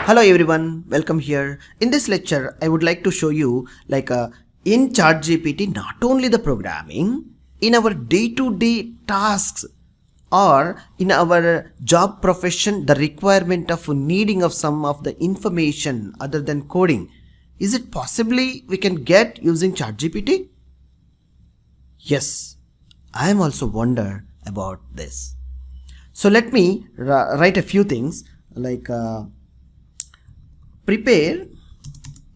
Hello everyone, welcome here. In this lecture, I would like to show you in ChatGPT, not only the programming, in our day-to-day tasks or in our job profession, the requirement of needing of some of the information other than coding. Is it possibly we can get using ChatGPT? Yes, I am also wonder about this. So let me write a few things prepare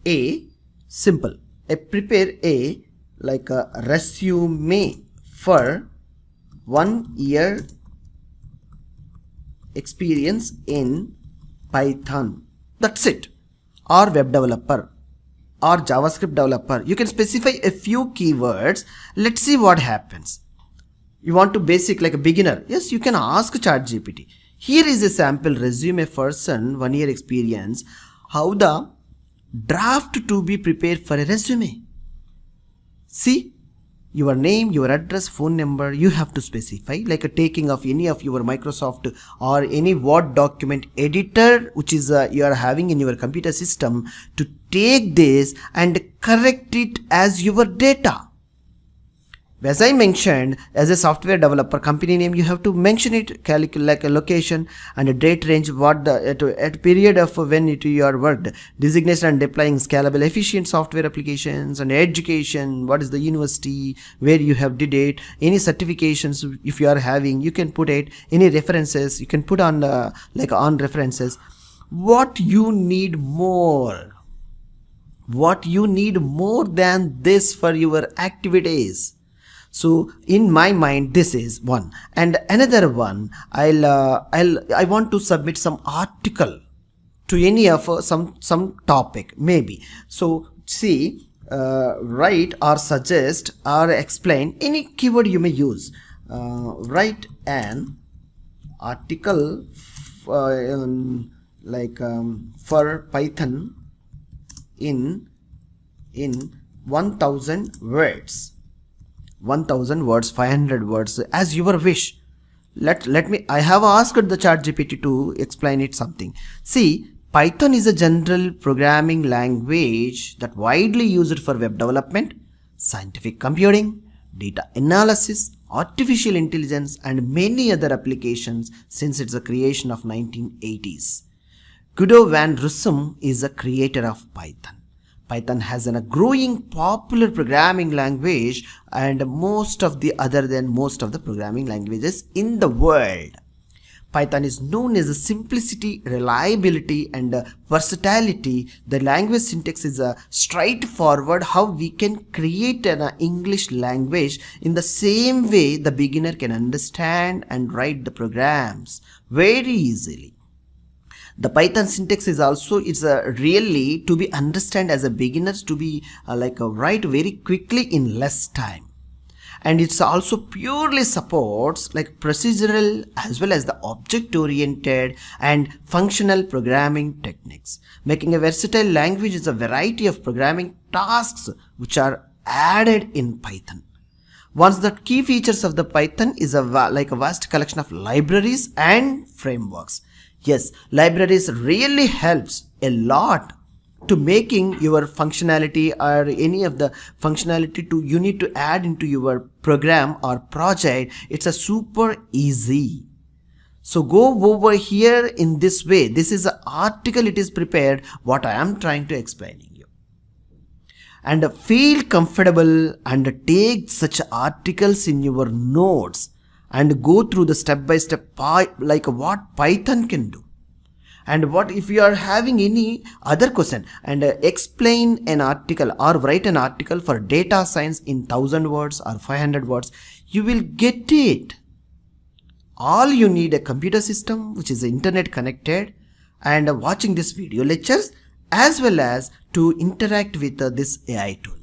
a simple. Prepare a resume for 1 year experience in Python. That's it. Or web developer or JavaScript developer. You can specify a few keywords. Let's see what happens. You want to basic like a beginner. Yes, you can ask ChatGPT. Here is a sample resume person 1 year experience. How the draft to be prepared for a resume. See, your name, your address, phone number, you have to specify like a taking of any of your Microsoft or any Word document editor which is you are having in your computer system to take this and correct it as your data. As I mentioned, as a software developer, company name, you have to mention it, like a location and a date range, what the at period of when you are worked, designation and deploying scalable, efficient software applications, and education, what is the university, where you have did it, any certifications if you are having, you can put it, any references, you can put on on references. What you need more? What you need more than this for your activities? So in my mind, this is one, and another one. I want to submit some article to any of some topic maybe. So see, write or suggest or explain any keyword you may use. Write an article for Python in 1000 words. 1000 words, 500 words, as your wish. Let me, I have asked the ChatGPT to explain it something. See, Python is a general programming language that widely used for web development, scientific computing, data analysis, artificial intelligence, and many other applications since its creation of 1980s. Guido van Rossum is a creator of Python. Python has a growing popular programming language and most of the programming languages in the world. Python is known as simplicity, reliability, and versatility. The language syntax is straightforward, how we can create an English language in the same way the beginner can understand and write the programs very easily. The Python syntax is also really to be understand as a beginners to be write very quickly in less time, and it's also purely supports like procedural as well as the object oriented and functional programming techniques, making a versatile language is a variety of programming tasks which are added in Python. Once the key features of the Python is a vast collection of libraries and frameworks. Yes, libraries really helps a lot to making your functionality or any of the functionality you need to add into your program or project. It's a super easy. So go over here in this way. This is an article it is prepared what I am trying to explaining you. And feel comfortable and take such articles in your notes and go through the step-by-step what Python can do. And what if you are having any other question and explain an article or write an article for data science in 1000 words or 500 words, you will get it. All you need a computer system which is internet connected and watching this video lectures as well as to interact with this AI tool.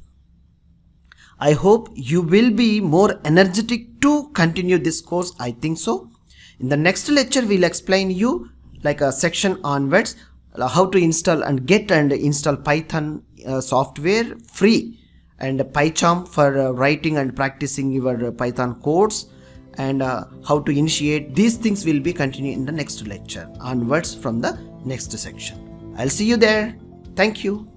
I hope you will be more energetic to continue this course. I think so. In the next lecture, we'll explain you like a section onwards how to install and get and install Python software free, and PyCharm for writing and practicing your Python codes, and how to initiate. These things will be continued in the next lecture onwards from the next section. I'll see you there. Thank you.